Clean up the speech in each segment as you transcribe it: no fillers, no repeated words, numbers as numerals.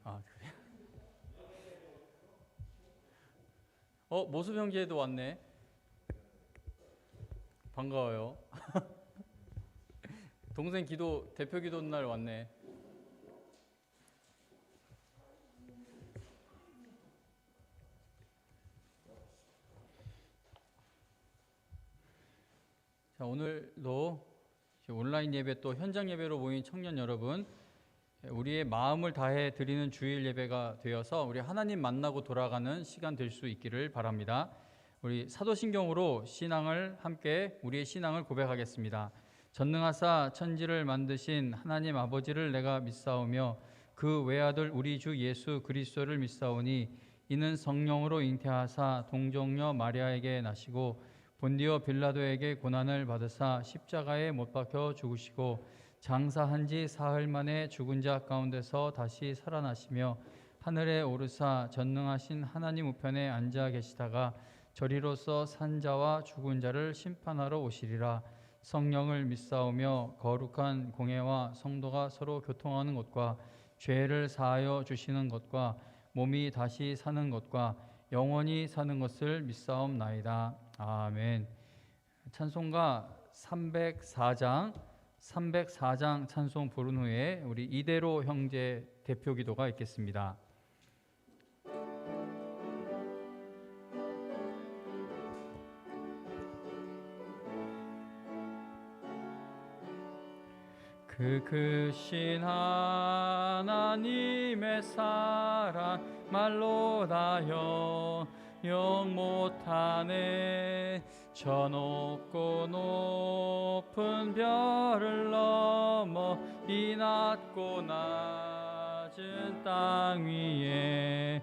아, 그래. 모습 형제도 왔네. 반가워요. 동생 기도 대표 기도 날 왔네. 자, 오늘도 온라인 예배 또 현장 예배로 모인 청년 여러분, 우리의 마음을 다해 드리는 주일 예배가 되어서 우리 하나님 만나고 돌아가는 시간 될 수 있기를 바랍니다. 우리 사도신경으로 신앙을 함께 우리의 신앙을 고백하겠습니다. 전능하사 천지를 만드신 하나님 아버지를 내가 믿사오며 그 외아들 우리 주 예수 그리스도를 믿사오니 이는 성령으로 잉태하사 동정녀 마리아에게 나시고 본디오 빌라도에게 고난을 받으사 십자가에 못 박혀 죽으시고 장사한 지 사흘 만에 죽은 자 가운데서 다시 살아나시며 하늘에 오르사 전능하신 하나님 우편에 앉아 계시다가 저리로서 산 자와 죽은 자를 심판하러 오시리라. 성령을 믿사오며 거룩한 공회와 성도가 서로 교통하는 것과 죄를 사하여 주시는 것과 몸이 다시 사는 것과 영원히 사는 것을 믿사옵나이다. 아멘. 찬송가 304장 찬송 부른 후에 우리 이대로 형제 대표 기도가 있겠습니다. 그 크신 하나님의 사랑 말로 다 영 못하네. 저 높고 높은 별을 넘어 이 낮고 낮은 땅 위에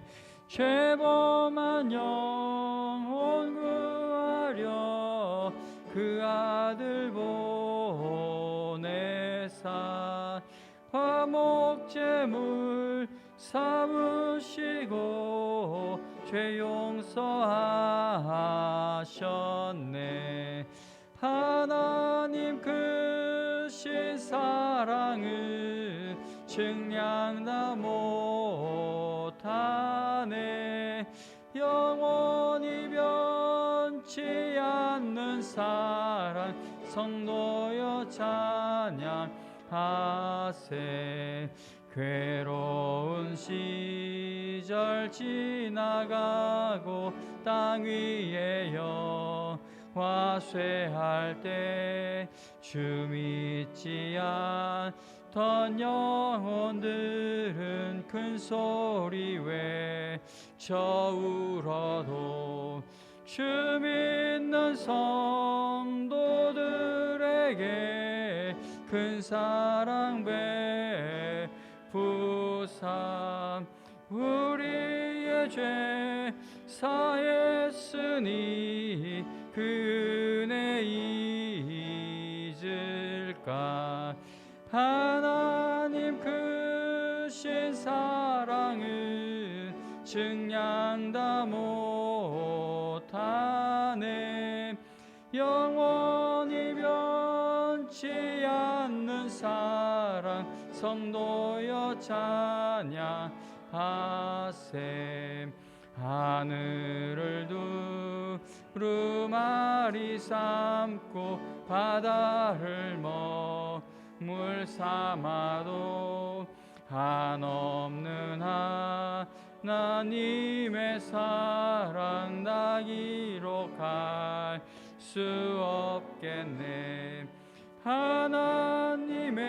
죄범한 영혼 구하려 그 아들 보내사 화목제물 삼으시고 죄 용서하셨네. 하나님 크신 사랑을 증량 다 못하네. 영원히 변치 않는 사랑 성도여 찬양하세. 괴로운 시절 지나가고 땅 위에 영화 쇠할 때 주 믿지 않던 영혼들은 큰 소리 외쳐 울어도 주 믿는 성도들에게 큰 사랑 베푸사 우리의 죄 사했으니 그 은혜 잊을까. 하나님 크신 사랑은 증량 다 못하네. 영원히 변치 않는 사랑 성도여 찬양하세. 하늘을 두루마리 삼고 바다를 먹물 삼아도 한없는 하나님의 사랑 다 기록할 수 없겠네. 하나님의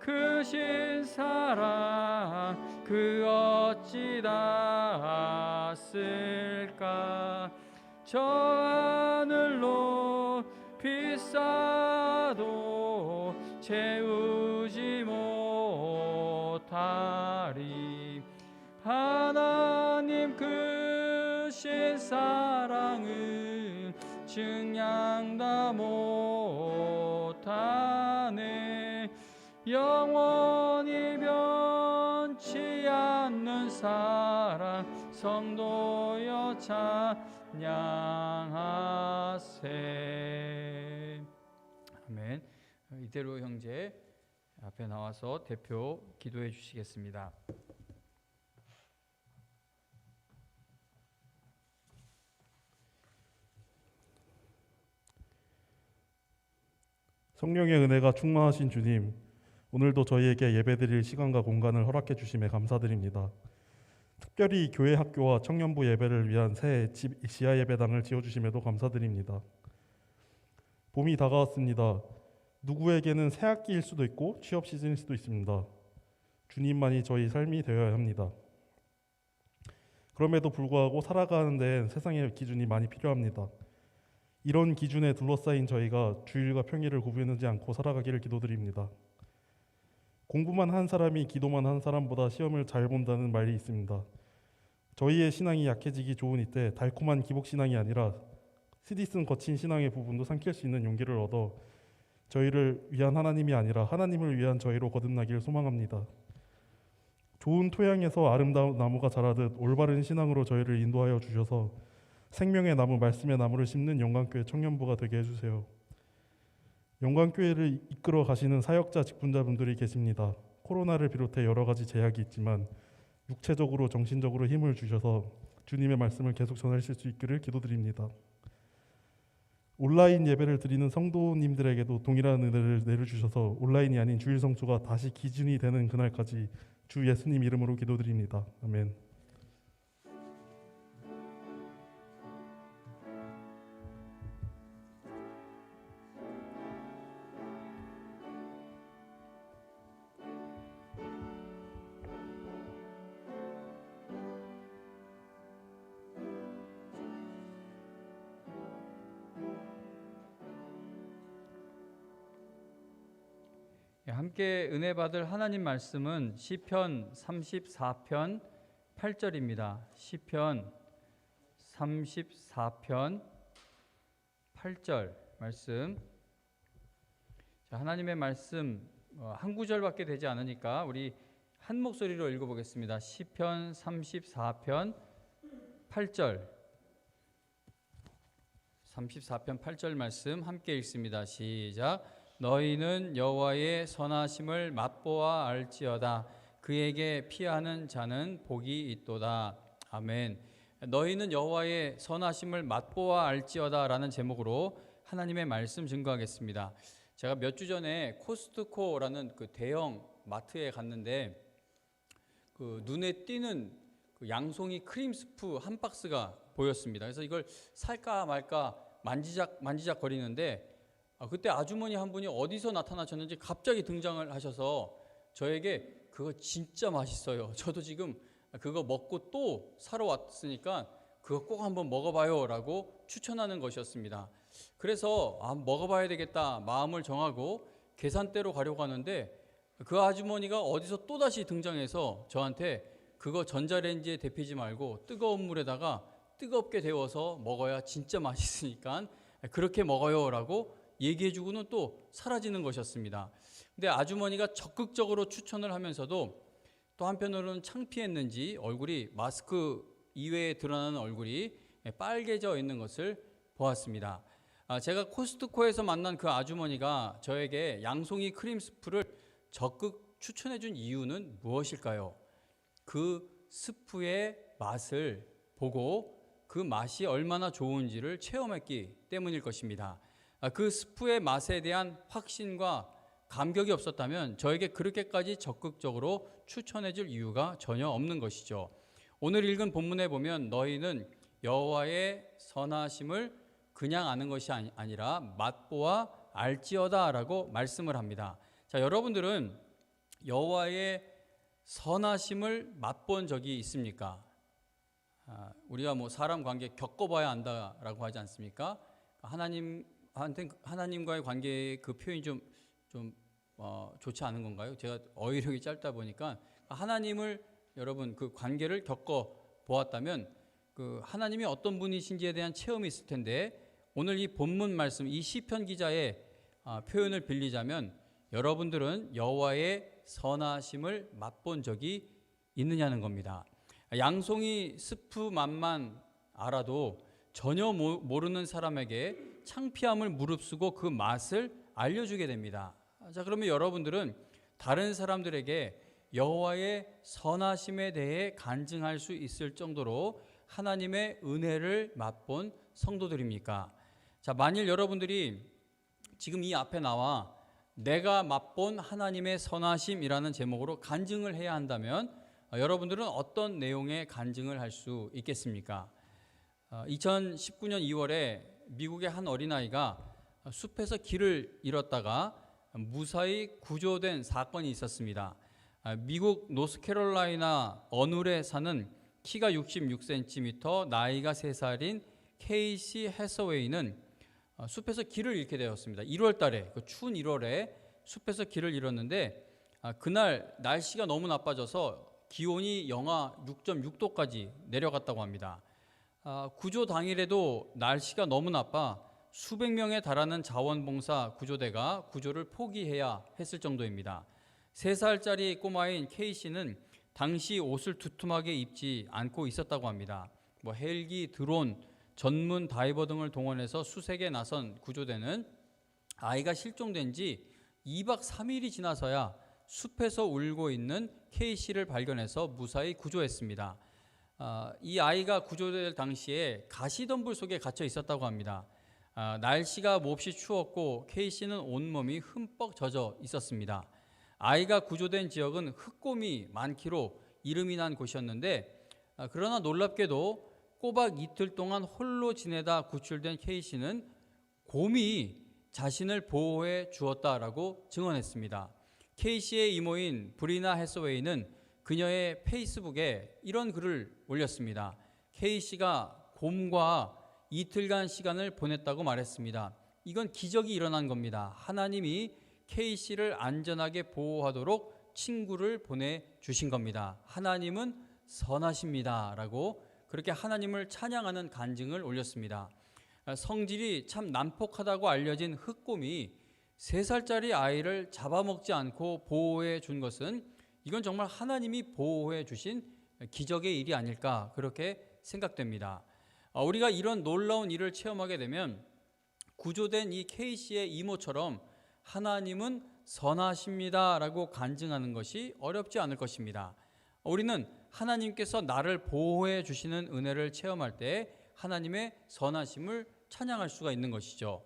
크신 사랑 그 어찌 닿았을까. 저 하늘로 비싸도 채우지 못하리. 하나님 크신 사랑은 증량 다 못하네. 영원히 변치 않는 사랑 성도여 찬양하세. 아멘. 이대로 형제 앞에 나와서 대표 기도해 주시겠습니다. 성령의 은혜가 충만하신 주님, 오늘도 저희에게 예배드릴 시간과 공간을 허락해 주심에 감사드립니다. 특별히 교회 학교와 청년부 예배를 위한 새 지하 예배당을 지어주심에도 감사드립니다. 봄이 다가왔습니다. 누구에게는 새학기일 수도 있고 취업 시즌일 수도 있습니다. 주님만이 저희 삶이 되어야 합니다. 그럼에도 불구하고 살아가는 데엔 세상의 기준이 많이 필요합니다. 이런 기준에 둘러싸인 저희가 주일과 평일을 구분하지 않고 살아가기를 기도드립니다. 공부만 한 사람이 기도만 한 사람보다 시험을 잘 본다는 말이 있습니다. 저희의 신앙이 약해지기 좋은 이때 달콤한 기복신앙이 아니라 스디슨 거친 신앙의 부분도 삼킬 수 있는 용기를 얻어 저희를 위한 하나님이 아니라 하나님을 위한 저희로 거듭나기를 소망합니다. 좋은 토양에서 아름다운 나무가 자라듯 올바른 신앙으로 저희를 인도하여 주셔서 생명의 나무, 말씀의 나무를 심는 영광교회 청년부가 되게 해주세요. 영광교회를 이끌어 가시는 사역자, 직분자분들이 계십니다. 코로나를 비롯해 여러 가지 제약이 있지만 육체적으로, 정신적으로 힘을 주셔서 주님의 말씀을 계속 전하실 수 있기를 기도드립니다. 온라인 예배를 드리는 성도님들에게도 동일한 은혜를 내려주셔서 온라인이 아닌 주일 성수가 다시 기준이 되는 그날까지 주 예수님 이름으로 기도드립니다. 아멘. 함께 은혜 받을 하나님 말씀은 시편 34편 8절입니다. 시편 34편 8절 말씀. 하나님의 말씀 한 구절밖에 되지 않으니까 우리 한 목소리로 읽어보겠습니다. 시편 34편 8절. 34편 8절 말씀 함께 읽습니다. 시작. 너희는 여호와의 선하심을 맛보아 알지어다. 그에게 피하는 자는 복이 있도다. 아멘. 너희는 여호와의 선하심을 맛보아 알지어다 라는 제목으로 하나님의 말씀 증거하겠습니다. 제가 몇 주 전에 코스트코라는 그 대형 마트에 갔는데 그 눈에 띄는 그 양송이 크림 스프 한 박스가 보였습니다. 그래서 이걸 살까 말까 만지작 거리는데 그때 아주머니 한 분이 어디서 나타나셨는지 갑자기 등장을 하셔서 저에게 그거 진짜 맛있어요. 저도 지금 그거 먹고 또 사러 왔으니까 그거 꼭 한번 먹어봐요 라고 추천하는 것이었습니다. 그래서 먹어봐야 되겠다 마음을 정하고 계산대로 가려고 하는데 그 아주머니가 어디서 또다시 등장해서 저한테 그거 전자레인지에 데피지 말고 뜨거운 물에다가 뜨겁게 데워서 먹어야 진짜 맛있으니까 그렇게 먹어요 라고 얘기해주고는 또 사라지는 것이었습니다. 근데 아주머니가 적극적으로 추천을 하면서도 또 한편으로는 창피했는지 얼굴이 마스크 이외에 드러나는 얼굴이 빨개져 있는 것을 보았습니다. 제가 코스트코에서 만난 그 아주머니가 저에게 양송이 크림 스프를 적극 추천해준 이유는 무엇일까요? 그 스프의 맛을 보고 그 맛이 얼마나 좋은지를 체험했기 때문일 것입니다. 그 스프의 맛에 대한 확신과 감격이 없었다면 저에게 그렇게까지 적극적으로 추천해 줄 이유가 전혀 없는 것이죠. 오늘 읽은 본문에 보면 너희는 여호와의 선하심을 그냥 아는 것이 아니라 맛보아 알지어다 라고 말씀을 합니다. 자, 여러분들은 여호와의 선하심을 맛본 적이 있습니까? 우리가 사람 관계 겪어봐야 안다라고 하지 않습니까? 하나님과의 관계의 그 표현이 좀 좋지 않은 건가요? 제가 어휘력이 짧다 보니까 하나님을 여러분 그 관계를 겪어 보았다면 그 하나님이 어떤 분이신지에 대한 체험이 있을 텐데 오늘 이 본문 말씀 이 시편 기자의 표현을 빌리자면 여러분들은 여호와의 선하심을 맛본 적이 있느냐는 겁니다. 양송이 스프 맛만 알아도 전혀 모르는 사람에게 창피함을 무릅쓰고 그 맛을 알려주게 됩니다. 자, 그러면 여러분들은 다른 사람들에게 여호와의 선하심에 대해 간증할 수 있을 정도로 하나님의 은혜를 맛본 성도들입니까? 자, 만일 여러분들이 지금 이 앞에 나와 내가 맛본 하나님의 선하심이라는 제목으로 간증을 해야 한다면 여러분들은 어떤 내용의 간증을 할 수 있겠습니까? 2019년 2월에 미국의 한 어린아이가 숲에서 길을 잃었다가 무사히 구조된 사건이 있었습니다. 미국 노스캐롤라이나 어눌에 사는 키가 66cm, 나이가 3살인 케이시 해서웨이는 숲에서 길을 잃게 되었습니다. 1월 달에, 그 추운 1월에 숲에서 길을 잃었는데 그날 날씨가 너무 나빠져서 기온이 영하 6.6도까지 내려갔다고 합니다. 구조 당일에도 날씨가 너무 나빠 수백 명에 달하는 자원봉사 구조대가 구조를 포기해야 했을 정도입니다. 3살짜리 꼬마인 K씨는 당시 옷을 두툼하게 입지 않고 있었다고 합니다. 헬기, 드론, 전문 다이버 등을 동원해서 수색에 나선 구조대는 아이가 실종된 지 2박 3일이 지나서야 숲에서 울고 있는 K씨를 발견해서 무사히 구조했습니다. 이 아이가 구조될 당시에 가시덤불 속에 갇혀 있었다고 합니다. 날씨가 몹시 추웠고 K씨는 온몸이 흠뻑 젖어 있었습니다. 아이가 구조된 지역은 흑곰이 많기로 이름이 난 곳이었는데 그러나 놀랍게도 꼬박 이틀 동안 홀로 지내다 구출된 K씨는 곰이 자신을 보호해 주었다라고 증언했습니다. K씨의 이모인 브리나 해서웨이는 그녀의 페이스북에 이런 글을 올렸습니다. K씨가 곰과 이틀간 시간을 보냈다고 말했습니다. 이건 기적이 일어난 겁니다. 하나님이 K씨를 안전하게 보호하도록 친구를 보내주신 겁니다. 하나님은 선하십니다 라고 그렇게 하나님을 찬양하는 간증을 올렸습니다. 성질이 참 난폭하다고 알려진 흑곰이 3살짜리 아이를 잡아먹지 않고 보호해 준 것은 이건 정말 하나님이 보호해 주신 기적의 일이 아닐까 그렇게 생각됩니다. 우리가 이런 놀라운 일을 체험하게 되면 구조된 이 K씨의 이모처럼 하나님은 선하십니다 라고 간증하는 것이 어렵지 않을 것입니다. 우리는 하나님께서 나를 보호해 주시는 은혜를 체험할 때 하나님의 선하심을 찬양할 수가 있는 것이죠.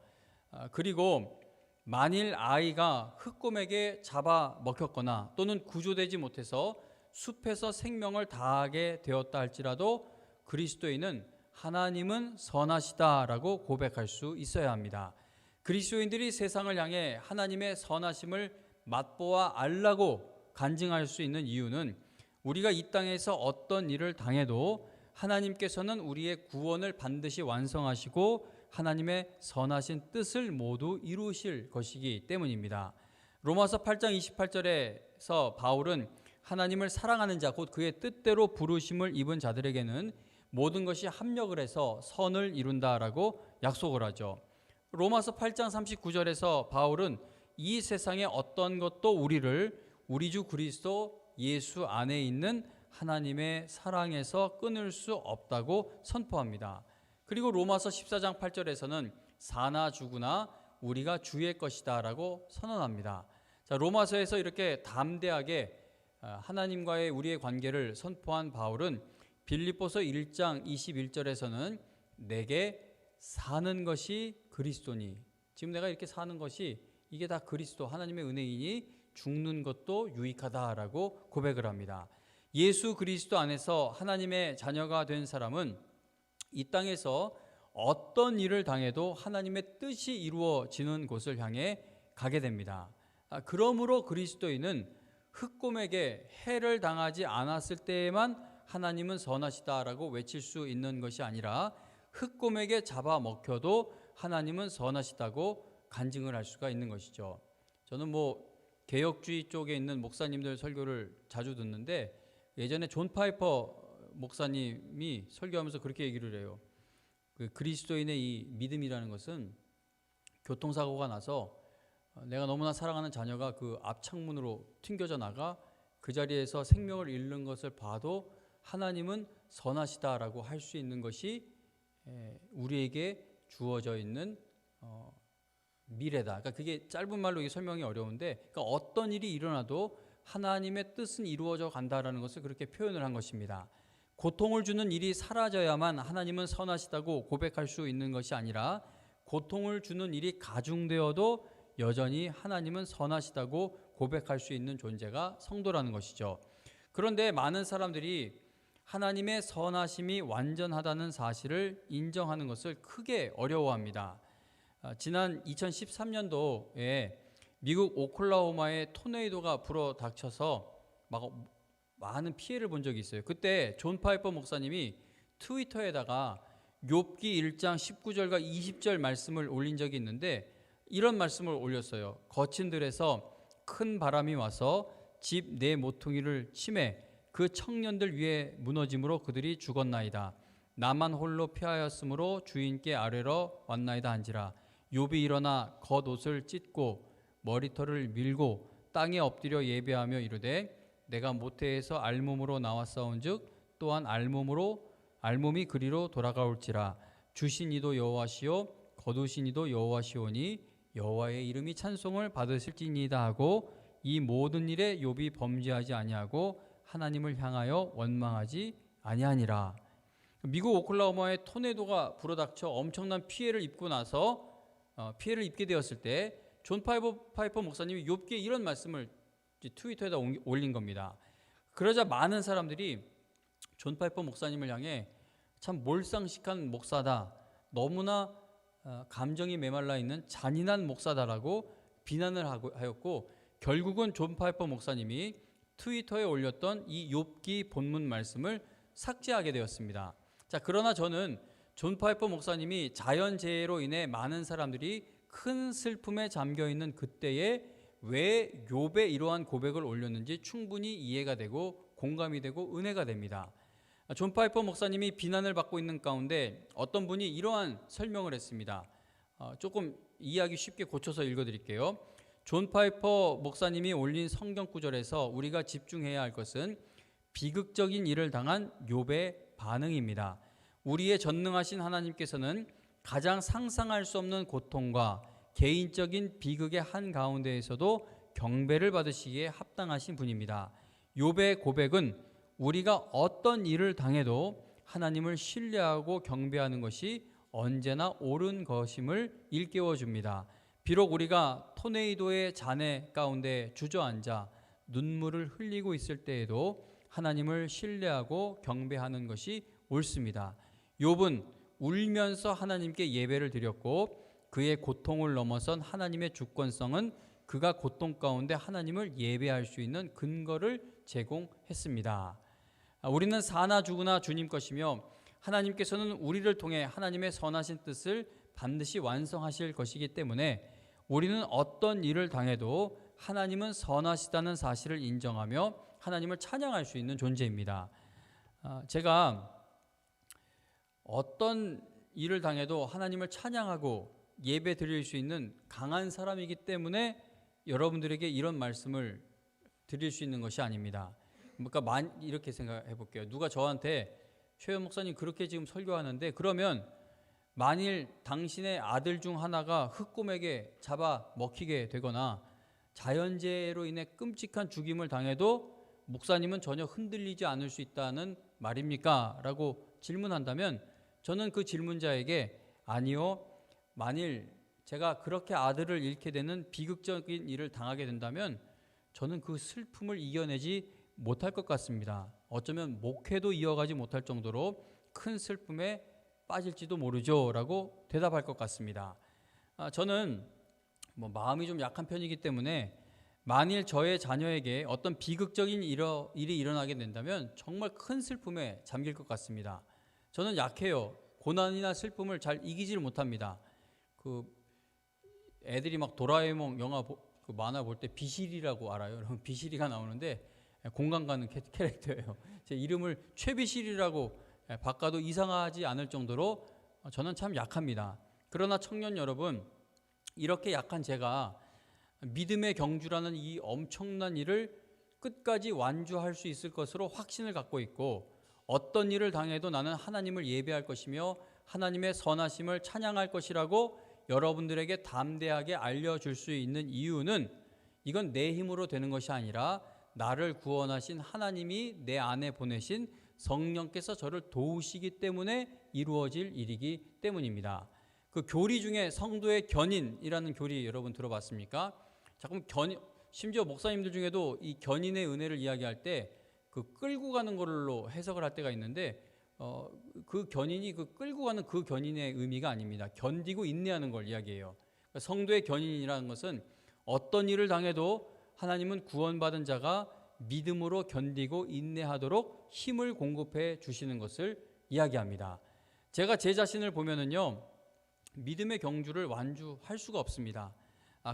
그리고 만일 아이가 흑곰에게 잡아먹혔거나 또는 구조되지 못해서 숲에서 생명을 다하게 되었다 할지라도 그리스도인은 하나님은 선하시다라고 고백할 수 있어야 합니다. 그리스도인들이 세상을 향해 하나님의 선하심을 맛보아 알라고 간증할 수 있는 이유는 우리가 이 땅에서 어떤 일을 당해도 하나님께서는 우리의 구원을 반드시 완성하시고 하나님의 선하신 뜻을 모두 이루실 것이기 때문입니다. 로마서 8장 28절에서 바울은 하나님을 사랑하는 자 곧 그의 뜻대로 부르심을 입은 자들에게는 모든 것이 합력을 해서 선을 이룬다라고 약속을 하죠. 로마서 8장 39절에서 바울은 이 세상의 어떤 것도 우리를 우리 주 그리스도 예수 안에 있는 하나님의 사랑에서 끊을 수 없다고 선포합니다. 그리고 로마서 14장 8절에서는 사나 죽으나 우리가 주의 것이다 라고 선언합니다. 자, 로마서에서 이렇게 담대하게 하나님과의 우리의 관계를 선포한 바울은 빌립보서 1장 21절에서는 내게 사는 것이 그리스도니, 지금 내가 이렇게 사는 것이 이게 다 그리스도 하나님의 은혜이니 죽는 것도 유익하다라고 고백을 합니다. 예수 그리스도 안에서 하나님의 자녀가 된 사람은 이 땅에서 어떤 일을 당해도 하나님의 뜻이 이루어지는 곳을 향해 가게 됩니다. 그러므로 그리스도인은 흑곰에게 해를 당하지 않았을 때에만 하나님은 선하시다라고 외칠 수 있는 것이 아니라 흑곰에게 잡아먹혀도 하나님은 선하시다고 간증을 할 수가 있는 것이죠. 저는 개혁주의 쪽에 있는 목사님들 설교를 자주 듣는데 예전에 존 파이퍼 목사님이 설교하면서 그렇게 얘기를 해요. 그리스도인의 이 믿음이라는 것은 교통사고가 나서 내가 너무나 사랑하는 자녀가 그 앞창문으로 튕겨져 나가 그 자리에서 생명을 잃는 것을 봐도 하나님은 선하시다라고 할 수 있는 것이 우리에게 주어져 있는 미래다. 그러니까 그게 짧은 말로 이게 설명이 어려운데, 그러니까 어떤 일이 일어나도 하나님의 뜻은 이루어져 간다라는 것을 그렇게 표현을 한 것입니다. 고통을 주는 일이 사라져야만 하나님은 선하시다고 고백할 수 있는 것이 아니라 고통을 주는 일이 가중되어도 여전히 하나님은 선하시다고 고백할 수 있는 존재가 성도라는 것이죠. 그런데 많은 사람들이 하나님의 선하심이 완전하다는 사실을 인정하는 것을 크게 어려워합니다. 지난 2013년도에 미국 오클라호마에 토네이도가 불어닥쳐서 많은 피해를 본 적이 있어요. 그때 존 파이퍼 목사님이 트위터에다가 욥기 1장 19절과 20절 말씀을 올린 적이 있는데 이런 말씀을 올렸어요. 거친 들에서 큰 바람이 와서 집 네 모퉁이를 치매 그 청년들 위에 무너짐으로 그들이 죽었나이다. 나만 홀로 피하였으므로 주인께 아뢰러 왔나이다 한지라. 욥이 일어나 겉옷을 찢고 머리털을 밀고 땅에 엎드려 예배하며 이르되 내가 모태에서 알몸으로 나왔사온즉 또한 알몸이 그리로 돌아가올지라. 주신 이도 여호와시요 거두신 이도 여호와시오니 여호와의 이름이 찬송을 받으실지니이다 하고 이 모든 일에 욥이 범죄하지 아니하고 하나님을 향하여 원망하지 아니하니라. 미국 오클라호마에 토네이도가 불어닥쳐 엄청난 피해를 입고 나서 피해를 입게 되었을 때 존 파이퍼 목사님이 욥기에 이런 말씀을 트위터에다 올린 겁니다. 그러자 많은 사람들이 존 파이퍼 목사님을 향해 참 몰상식한 목사다, 너무나 감정이 메말라 있는 잔인한 목사다라고 비난을 하였고, 결국은 존 파이퍼 목사님이 트위터에 올렸던 이 욥기 본문 말씀을 삭제하게 되었습니다. 자, 그러나 저는 존 파이퍼 목사님이 자연재해로 인해 많은 사람들이 큰 슬픔에 잠겨 있는 그때에 왜 욥의 이러한 고백을 올렸는지 충분히 이해가 되고 공감이 되고 은혜가 됩니다. 존 파이퍼 목사님이 비난을 받고 있는 가운데 어떤 분이 이러한 설명을 했습니다. 조금 이해하기 쉽게 고쳐서 읽어드릴게요. 존 파이퍼 목사님이 올린 성경 구절에서 우리가 집중해야 할 것은 비극적인 일을 당한 욥의 반응입니다. 우리의 전능하신 하나님께서는 가장 상상할 수 없는 고통과 개인적인 비극의 한가운데에서도 경배를 받으시기에 합당하신 분입니다. 욥의 고백은 우리가 어떤 일을 당해도 하나님을 신뢰하고 경배하는 것이 언제나 옳은 것임을 일깨워 줍니다. 비록 우리가 토네이도의 잔해 가운데 주저앉아 눈물을 흘리고 있을 때에도 하나님을 신뢰하고 경배하는 것이 옳습니다. 욥은 울면서 하나님께 예배를 드렸고 그의 고통을 넘어선 하나님의 주권성은 그가 고통 가운데 하나님을 예배할 수 있는 근거를 제공했습니다. 우리는 사나 죽으나 주님 것이며 하나님께서는 우리를 통해 하나님의 선하신 뜻을 반드시 완성하실 것이기 때문에 우리는 어떤 일을 당해도 하나님은 선하시다는 사실을 인정하며 하나님을 찬양할 수 있는 존재입니다. 제가 어떤 일을 당해도 하나님을 찬양하고 예배 드릴 수 있는 강한 사람이기 때문에 여러분들에게 이런 말씀을 드릴 수 있는 것이 아닙니다. 그러니까 이렇게 생각해 볼게요. 누가 저한테 최현 목사님 그렇게 지금 설교하는데 그러면 만일 당신의 아들 중 하나가 흑곰에게 잡아 먹히게 되거나 자연재해로 인해 끔찍한 죽임을 당해도 목사님은 전혀 흔들리지 않을 수 있다는 말입니까? 라고 질문한다면 저는 그 질문자에게 아니요, 만일 제가 그렇게 아들을 잃게 되는 비극적인 일을 당하게 된다면 저는 그 슬픔을 이겨내지 못할 것 같습니다. 어쩌면 목회도 이어가지 못할 정도로 큰 슬픔에 빠질지도 모르죠 라고 대답할 것 같습니다. 저는 마음이 좀 약한 편이기 때문에 만일 저의 자녀에게 어떤 비극적인 일이 일어나게 된다면 정말 큰 슬픔에 잠길 것 같습니다. 저는 약해요. 고난이나 슬픔을 잘 이기질 못합니다. 애들이 막 도라에몽 영화 만화 볼 때 비실이라고 알아요? 여러분, 비실이가 나오는데 공감 가는 캐릭터예요. 제 이름을 최비실이라고 바꿔도 이상하지 않을 정도로 저는 참 약합니다. 그러나 청년 여러분, 이렇게 약한 제가 믿음의 경주라는 이 엄청난 일을 끝까지 완주할 수 있을 것으로 확신을 갖고 있고, 어떤 일을 당해도 나는 하나님을 예배할 것이며 하나님의 선하심을 찬양할 것이라고 여러분들에게 담대하게 알려줄 수 있는 이유는 이건 내 힘으로 되는 것이 아니라 나를 구원하신 하나님이 내 안에 보내신 성령께서 저를 도우시기 때문에 이루어질 일이기 때문입니다. 그 교리 중에 성도의 견인이라는 교리 여러분 들어봤습니까? 자꾸 심지어 목사님들 중에도 이 견인의 은혜를 이야기할 때 그 끌고 가는 걸로 해석을 할 때가 있는데 그 견인이 그 끌고 가는 그 견인의 의미가 아닙니다. 견디고 인내하는 걸 이야기해요. 그러니까 성도의 견인이라는 것은 어떤 일을 당해도 하나님은 구원받은 자가 믿음으로 견디고 인내하도록 힘을 공급해 주시는 것을 이야기합니다. 제가 제 자신을 보면은요, 믿음의 경주를 완주할 수가 없습니다.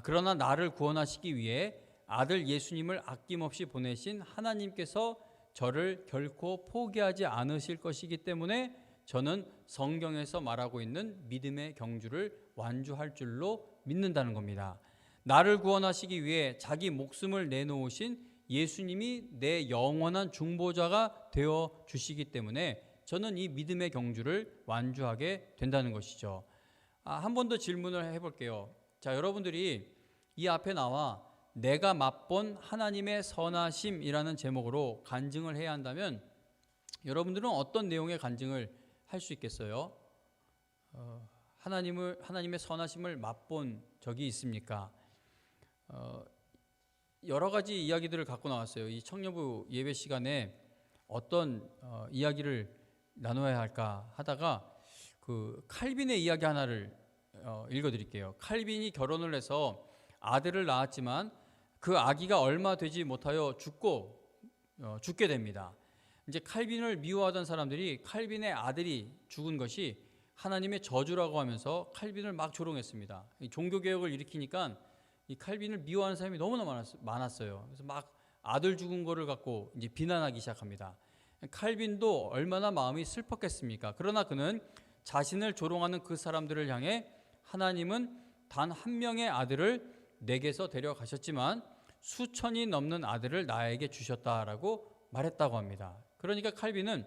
그러나 나를 구원하시기 위해 아들 예수님을 아낌없이 보내신 하나님께서 저를 결코 포기하지 않으실 것이기 때문에 저는 성경에서 말하고 있는 믿음의 경주를 완주할 줄로 믿는다는 겁니다. 나를 구원하시기 위해 자기 목숨을 내놓으신 예수님이 내 영원한 중보자가 되어 주시기 때문에 저는 이 믿음의 경주를 완주하게 된다는 것이죠. 한 번 더 질문을 해볼게요. 자, 여러분들이 이 앞에 나와 내가 맛본 하나님의 선하심이라는 제목으로 간증을 해야 한다면 여러분들은 어떤 내용의 간증을 할 수 있겠어요? 하나님의 선하심을 맛본 적이 있습니까? 여러 가지 이야기들을 갖고 나왔어요. 이 청년부 예배 시간에 어떤 이야기를 나눠야 할까 하다가 그 칼빈의 이야기 하나를 읽어드릴게요. 칼빈이 결혼을 해서 아들을 낳았지만 그 아기가 얼마 되지 못하여 죽게 됩니다. 이제 칼빈을 미워하던 사람들이 칼빈의 아들이 죽은 것이 하나님의 저주라고 하면서 칼빈을 막 조롱했습니다. 종교 개혁을 일으키니까 이 칼빈을 미워하는 사람이 너무나 많았어요. 그래서 막 아들 죽은 거를 갖고 이제 비난하기 시작합니다. 칼빈도 얼마나 마음이 슬펐겠습니까? 그러나 그는 자신을 조롱하는 그 사람들을 향해 하나님은 단 한 명의 아들을 내게서 데려가셨지만 수천이 넘는 아들을 나에게 주셨다라고 말했다고 합니다. 그러니까 칼빈은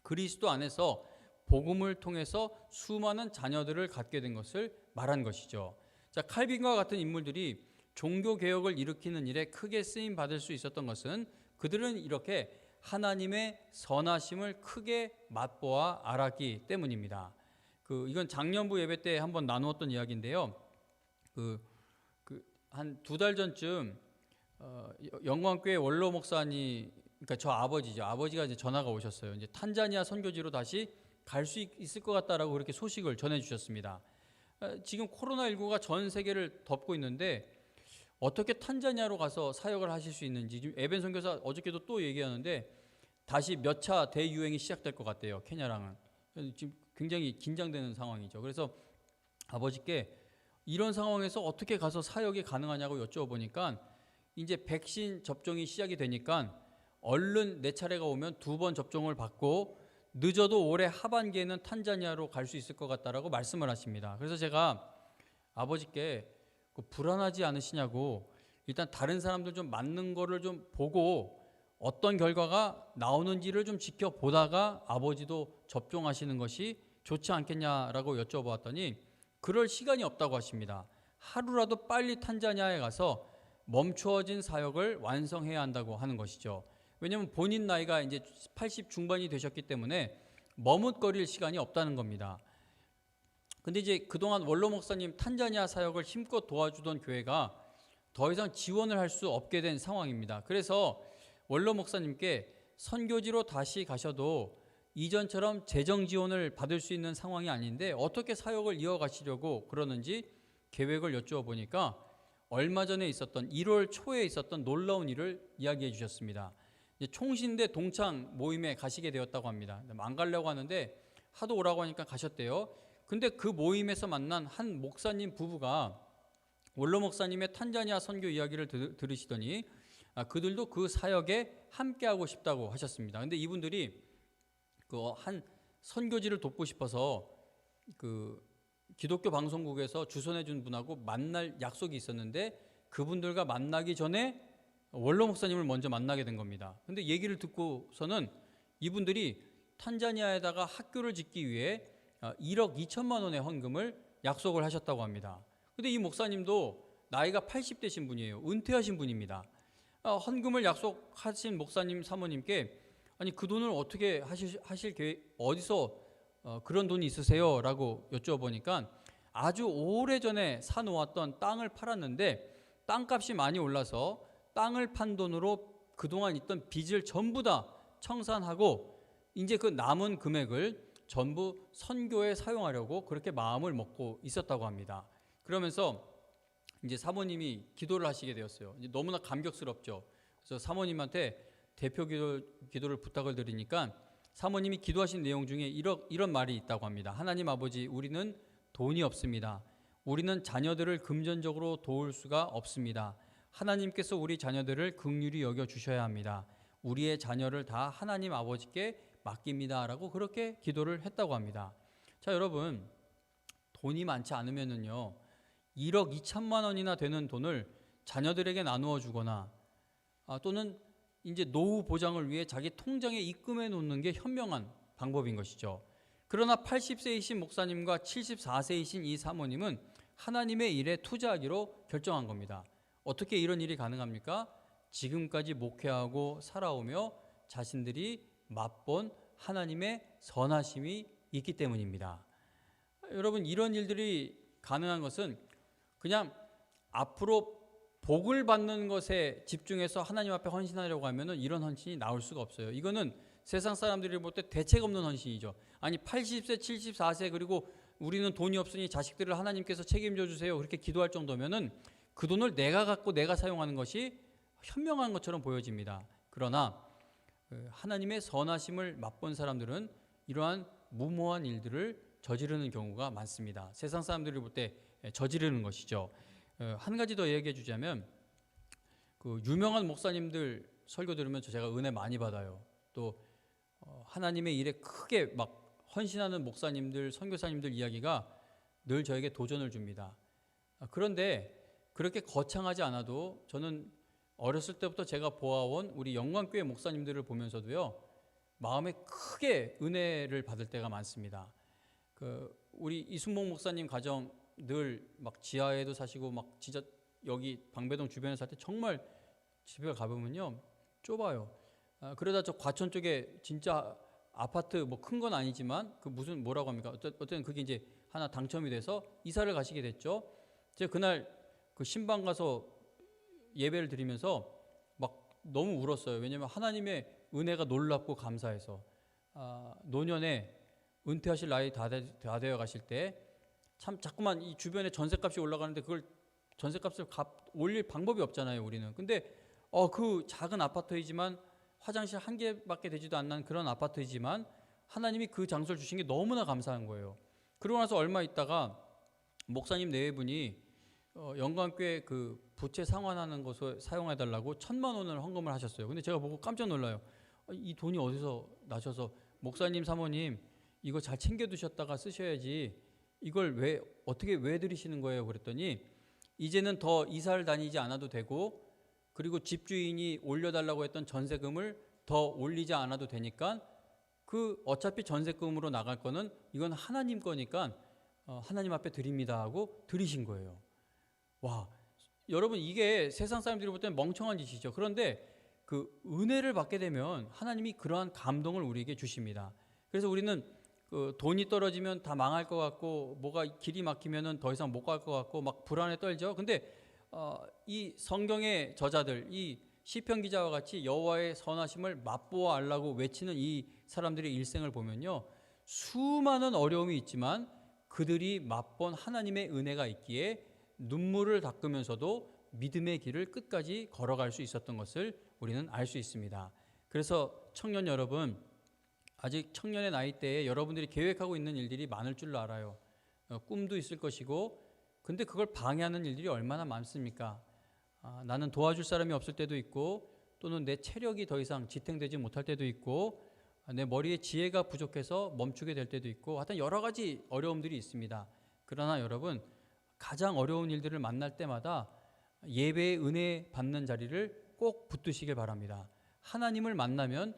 그리스도 안에서 복음을 통해서 수많은 자녀들을 갖게 된 것을 말한 것이죠. 자, 칼빈과 같은 인물들이 종교 개혁을 일으키는 일에 크게 쓰임 받을 수 있었던 것은 그들은 이렇게 하나님의 선하심을 크게 맛보아 알았기 때문입니다. 이건 작년부 예배 때 한번 나누었던 이야기인데요. 한 2달 전쯤 영광교회 원로 목사님, 그러니까 저 아버지죠. 아버지가 이제 전화가 오셨어요. 이제 탄자니아 선교지로 다시 갈 수 있을 것 같다라고 그렇게 소식을 전해 주셨습니다. 지금 코로나19가 전 세계를 덮고 있는데 어떻게 탄자니아로 가서 사역을 하실 수 있는지 지금 에벤 선교사 어저께도 또 얘기하는데 다시 몇 차 대유행이 시작될 것 같대요. 케냐랑은. 지금 굉장히 긴장되는 상황이죠. 그래서 아버지께 이런 상황에서 어떻게 가서 사역이 가능하냐고 여쭤보니까 이제 백신 접종이 시작이 되니까 얼른 내 차례가 오면 2번 접종을 받고 늦어도 올해 하반기에는 탄자니아로 갈 수 있을 것 같다라고 말씀을 하십니다. 그래서 제가 아버지께 불안하지 않으시냐고 일단 다른 사람들 좀 맞는 거를 좀 보고 어떤 결과가 나오는지를 좀 지켜보다가 아버지도 접종하시는 것이 좋지 않겠냐라고 여쭤보았더니 그럴 시간이 없다고 하십니다. 하루라도 빨리 탄자니아에 가서 멈추어진 사역을 완성해야 한다고 하는 것이죠. 왜냐하면 본인 나이가 이제 80 중반이 되셨기 때문에 머뭇거릴 시간이 없다는 겁니다. 근데 이제 그동안 원로 목사님 탄자니아 사역을 힘껏 도와주던 교회가 더 이상 지원을 할 수 없게 된 상황입니다. 그래서 원로 목사님께 선교지로 다시 가셔도 이전처럼 재정 지원을 받을 수 있는 상황이 아닌데 어떻게 사역을 이어가시려고 그러는지 계획을 여쭈어보니까 얼마 전에 있었던 1월 초에 있었던 놀라운 일을 이야기해 주셨습니다. 총신대 동창 모임에 가시게 되었다고 합니다. 안 가려고 하는데 하도 오라고 하니까 가셨대요. 근데 그 모임에서 만난 한 목사님 부부가 원로 목사님의 탄자니아 선교 이야기를 들으시더니 그들도 그 사역에 함께하고 싶다고 하셨습니다. 근데 이분들이 한 선교지를 돕고 싶어서 기독교 방송국에서 주선해 준 분하고 만날 약속이 있었는데 그분들과 만나기 전에 원로 목사님을 먼저 만나게 된 겁니다. 근데 얘기를 듣고서는 이분들이 탄자니아에다가 학교를 짓기 위해 1억 2천만 원의 헌금을 약속을 하셨다고 합니다. 근데 이 목사님도 나이가 80대신 분이에요. 은퇴하신 분입니다. 헌금을 약속하신 목사님 사모님께 아니 그 돈을 어떻게 하실 계획, 어디서 그런 돈이 있으세요? 라고 여쭤보니까 아주 오래전에 사놓았던 땅을 팔았는데 땅값이 많이 올라서 땅을 판 돈으로 그동안 있던 빚을 전부 다 청산하고 이제 그 남은 금액을 전부 선교에 사용하려고 그렇게 마음을 먹고 있었다고 합니다. 그러면서 이제 사모님이 기도를 하시게 되었어요. 이제 너무나 감격스럽죠. 그래서 사모님한테 대표 기도를 부탁을 드리니까 사모님이 기도하신 내용 중에 이런 말이 있다고 합니다. 하나님 아버지, 우리는 돈이 없습니다. 우리는 자녀들을 금전적으로 도울 수가 없습니다. 하나님께서 우리 자녀들을 긍휼히 여겨 주셔야 합니다. 우리의 자녀를 다 하나님 아버지께 맡깁니다. 라고 그렇게 기도를 했다고 합니다. 자, 여러분, 돈이 많지 않으면은요, 1억 2천만 원이나 되는 돈을 자녀들에게 나누어 주거나 또는 이제 노후 보장을 위해 자기 통장에 입금해 놓는 게 현명한 방법인 것이죠. 그러나 80세이신 목사님과 74세이신 이 사모님은 하나님의 일에 투자하기로 결정한 겁니다. 어떻게 이런 일이 가능합니까? 지금까지 목회하고 살아오며 자신들이 맛본 하나님의 선하심이 있기 때문입니다. 여러분, 이런 일들이 가능한 것은 그냥 앞으로 복을 받는 것에 집중해서 하나님 앞에 헌신하려고 하면은 이런 헌신이 나올 수가 없어요. 이거는 세상 사람들이 볼 때 대책 없는 헌신이죠. 아니 80세, 74세 그리고 우리는 돈이 없으니 자식들을 하나님께서 책임져 주세요. 그렇게 기도할 정도면은 그 돈을 내가 갖고 내가 사용하는 것이 현명한 것처럼 보여집니다. 그러나 하나님의 선하심을 맛본 사람들은 이러한 무모한 일들을 저지르는 경우가 많습니다. 세상 사람들이 볼 때 저지르는 것이죠. 한 가지 더 얘기해 주자면 그 유명한 목사님들 설교 들으면 제가 은혜 많이 받아요. 또 하나님의 일에 크게 막 헌신하는 목사님들, 선교사님들 이야기가 늘 저에게 도전을 줍니다. 그런데 그렇게 거창하지 않아도 저는 어렸을 때부터 제가 보아온 우리 영광교회 목사님들을 보면서도요, 마음에 크게 은혜를 받을 때가 많습니다. 우리 이순복 목사님 가정 늘 막 지하에도 사시고 막 진짜 여기 방배동 주변에 살 때 정말 집에 가보면요 좁아요. 그러다 저 과천 쪽에 진짜 아파트 뭐 큰 건 아니지만 그 무슨 뭐라고 합니까? 어쨌든 그게 이제 하나 당첨이 돼서 이사를 가시게 됐죠. 제가 그날 그 신방 가서 예배를 드리면서 막 너무 울었어요. 왜냐하면 하나님의 은혜가 놀랍고 감사해서 노년에 은퇴하실 나이 다 되어 가실 때 참 자꾸만 이 주변에 전셋값이 올라가는데 그걸 전셋값을 올릴 방법이 없잖아요, 우리는. 근데 그 작은 아파트이지만 화장실 한 개밖에 되지도 않는 그런 아파트이지만 하나님이 그 장소를 주신 게 너무나 감사한 거예요. 그러고 나서 얼마 있다가 목사님 네 분이 영광교회 그 부채 상환하는 것을 사용해 달라고 1,000만 원을 헌금을 하셨어요. 근데 제가 보고 깜짝 놀라요. 이 돈이 어디서 나셔서 목사님, 사모님 이거 잘 챙겨 두셨다가 쓰셔야지 이걸 왜 드리시는 거예요? 그랬더니 이제는 더 이사를 다니지 않아도 되고 그리고 집주인이 올려달라고 했던 전세금을 더 올리지 않아도 되니까 그 어차피 전세금으로 나갈 거는 이건 하나님 거니까 하나님 앞에 드립니다 하고 드리신 거예요. 와, 여러분 이게 세상 사람들이 볼 때는 멍청한 짓이죠. 그런데 그 은혜를 받게 되면 하나님이 그러한 감동을 우리에게 주십니다. 그래서 우리는 그 돈이 떨어지면 다 망할 것 같고 뭐가 길이 막히면은 더 이상 못 갈 것 같고 막 불안에 떨죠. 근데 이 성경의 저자들, 이 시편 기자와 같이 여호와의 선하심을 맛보아 알라고 외치는 이 사람들의 일생을 보면요, 수많은 어려움이 있지만 그들이 맛본 하나님의 은혜가 있기에 눈물을 닦으면서도 믿음의 길을 끝까지 걸어갈 수 있었던 것을 우리는 알 수 있습니다. 그래서 청년 여러분, 아직 청년의 나이대에 여러분들이 계획하고 있는 일들이 많을 줄로 알아요. 꿈도 있을 것이고, 근데 그걸 방해하는 일들이 얼마나 많습니까? 나는 도와줄 사람이 없을 때도 있고, 또는 내 체력이 더 이상 지탱되지 못할 때도 있고, 내 머리에 지혜가 부족해서 멈추게 될 때도 있고, 하여튼 여러 가지 어려움들이 있습니다. 그러나 여러분, 가장 어려운 일들을 만날 때마다 예배의 은혜 받는 자리를 꼭 붙드시길 바랍니다. 하나님을 만나면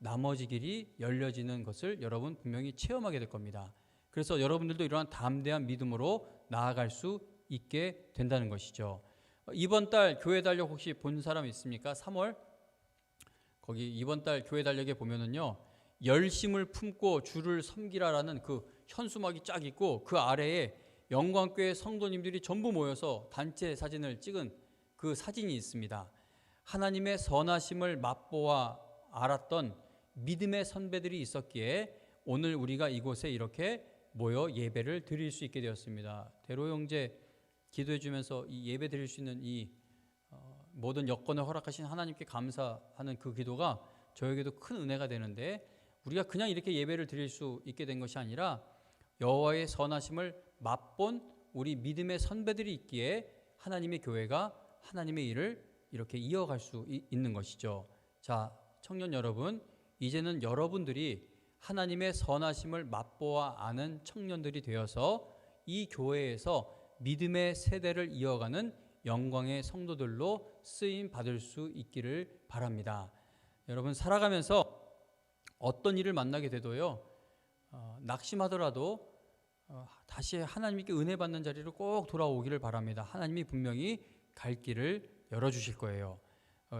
나머지 길이 열려지는 것을 여러분 분명히 체험하게 될 겁니다. 그래서 여러분들도 이러한 담대한 믿음으로 나아갈 수 있게 된다는 것이죠. 이번 달 교회 달력 혹시 본 사람 있습니까? 3월 거기 이번 달 교회 달력에 보면은요, 열심을 품고 주를 섬기라라는 그 현수막이 쫙 있고 그 아래에 영광교회 성도님들이 전부 모여서 단체 사진을 찍은 그 사진이 있습니다. 하나님의 선하심을 맛보아 알았던 믿음의 선배들이 있었기에 오늘 우리가 이곳에 이렇게 모여 예배를 드릴 수 있게 되었습니다. 대로 형제 기도해 주면서 이 예배 드릴 수 있는 이 모든 여건을 허락하신 하나님께 감사하는 그 기도가 저에게도 큰 은혜가 되는데, 우리가 그냥 이렇게 예배를 드릴 수 있게 된 것이 아니라 여호와의 선하심을 맛본 우리 믿음의 선배들이 있기에 하나님의 교회가 하나님의 일을 이렇게 이어갈 수 있는 것이죠. 자, 청년 여러분, 이제는 여러분들이 하나님의 선하심을 맛보아 아는 청년들이 되어서 이 교회에서 믿음의 세대를 이어가는 영광의 성도들로 쓰임 받을 수 있기를 바랍니다. 여러분, 살아가면서 어떤 일을 만나게 돼도요, 낙심하더라도 다시 하나님께 은혜 받는 자리로 꼭 돌아오기를 바랍니다. 하나님이 분명히 갈 길을 열어주실 거예요.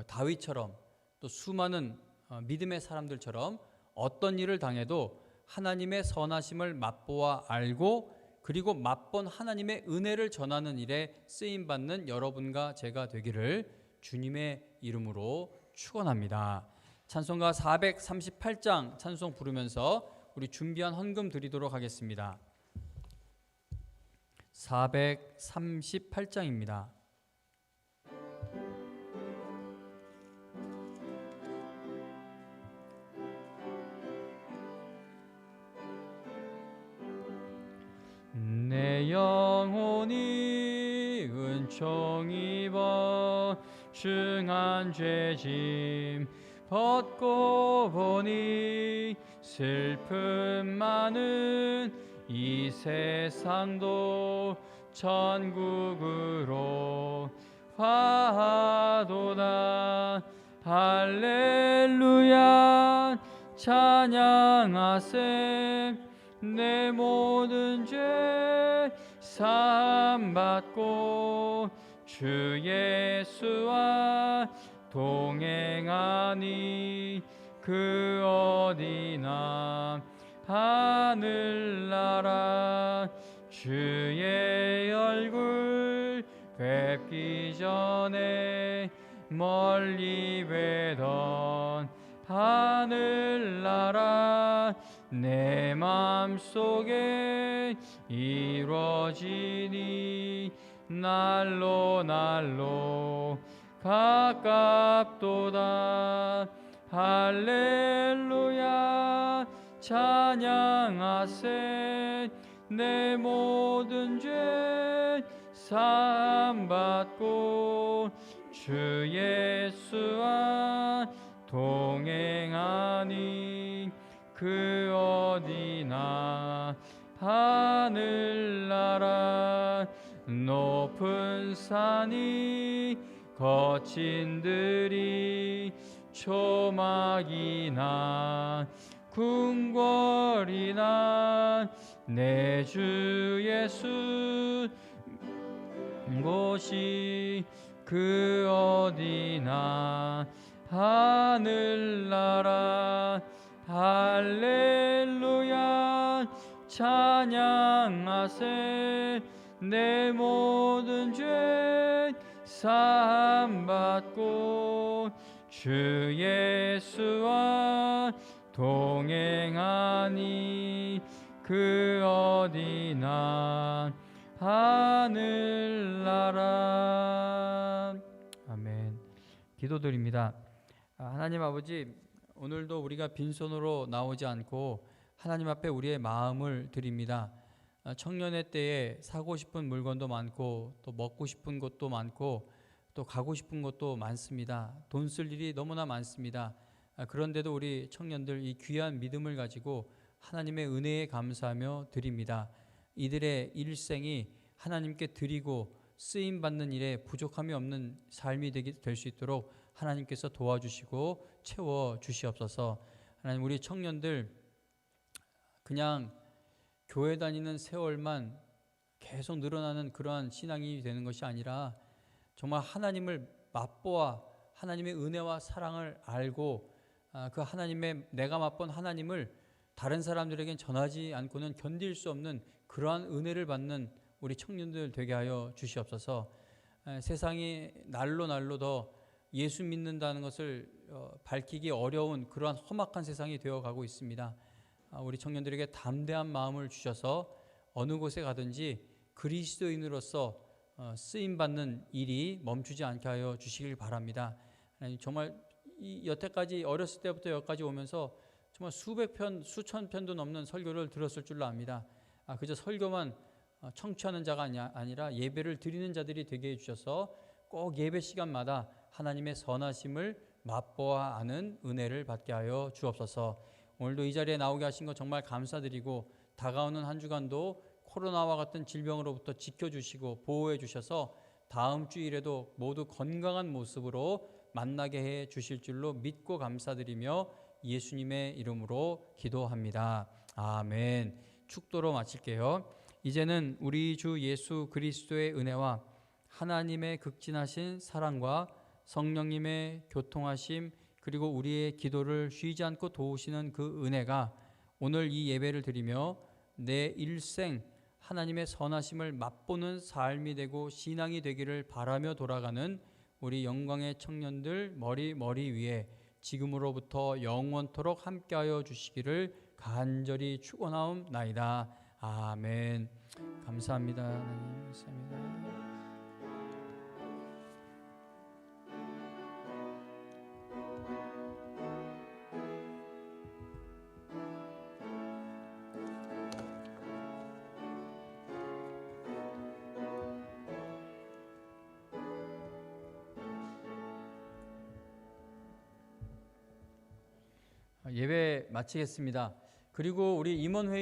다윗처럼 또 수많은 믿음의 사람들처럼 어떤 일을 당해도 하나님의 선하심을 맛보아 알고 그리고 맛본 하나님의 은혜를 전하는 일에 쓰임받는 여러분과 제가 되기를 주님의 이름으로 축원합니다. 찬송가 438장 찬송 부르면서 우리 준비한 헌금 드리도록 하겠습니다. 438장입니다. 내 영혼이 은총 입어 중한 죄짐 벗고 보니 슬픔 많은 이 세상도 천국으로 화하도다. 할렐루야 찬양하세. 내 모든 죄 사함받고 주 예수와 동행하니 그 어디나 하늘나라 주의 얼굴 뵙기 전에 멀리 뵈던 하늘나라 내 맘속에 이루어지니 날로 날로 가깝도다. 할렐루야 찬양하세. 내 모든 죄 사함받고 주 예수와 동행하니 그 어디나 하늘나라 높은 산이 거친 들이 초막이나 궁궐이나 내 주 예수 곳이 그 어디나 하늘나라 할렐루야 찬양하세. 내 모든 죄 사함받고 주 예수와 동행하니 그 어디나 하늘나라. 아멘. 기도드립니다. 하나님 아버지, 오늘도 우리가 빈손으로 나오지 않고 하나님 앞에 우리의 마음을 드립니다. 청년의 때에 사고 싶은 물건도 많고 또 먹고 싶은 것도 많고 또 가고 싶은 것도 많습니다. 돈 쓸 일이 너무나 많습니다. 그런데도 우리 청년들 이 귀한 믿음을 가지고 하나님의 은혜에 감사하며 드립니다. 이들의 일생이 하나님께 드리고 쓰임받는 일에 부족함이 없는 삶이 될 수 있도록 하나님께서 도와주시고 채워주시옵소서. 하나님, 우리 청년들 그냥 교회 다니는 세월만 계속 늘어나는 그러한 신앙이 되는 것이 아니라 정말 하나님을 맛보아 하나님의 은혜와 사랑을 알고 그 하나님의 내가 맛본 하나님을 다른 사람들에겐 전하지 않고는 견딜 수 없는 그러한 은혜를 받는 우리 청년들 되게 하여 주시옵소서. 세상이 날로 더 예수 믿는다는 것을 밝히기 어려운 그러한 험악한 세상이 되어가고 있습니다. 우리 청년들에게 담대한 마음을 주셔서 어느 곳에 가든지 그리스도인으로서 쓰임받는 일이 멈추지 않게 하여 주시길 바랍니다. 정말 여태까지 어렸을 때부터 여기까지 오면서 정말 수백 편, 수천 편도 넘는 설교를 들었을 줄로 압니다. 그저 설교만 청취하는 자가 아니라 예배를 드리는 자들이 되게 해주셔서 꼭 예배 시간마다 하나님의 선하심을 맛보아 아는 은혜를 받게 하여 주옵소서. 오늘도 이 자리에 나오게 하신 것 정말 감사드리고 다가오는 한 주간도 코로나와 같은 질병으로부터 지켜주시고 보호해 주셔서 다음 주일에도 모두 건강한 모습으로 만나게 해 주실 줄로 믿고 감사드리며 예수님의 이름으로 기도합니다. 아멘. 축도로 마칠게요. 이제는 우리 주 예수 그리스도의 은혜와 하나님의 극진하신 사랑과 성령님의 교통하심 그리고 우리의 기도를 쉬지 않고 도우시는 그 은혜가 오늘 이 예배를 드리며 내 일생 하나님의 선하심을 맛보는 삶이 되고 신앙이 되기를 바라며 돌아가는 우리 영광의 청년들 머리 위에 지금으로부터 영원토록 함께하여 주시기를 간절히 축원하옵나이다. 아멘. 감사합니다. 하나님 감사합니다. 예배 마치겠습니다. 그리고 우리 임원회의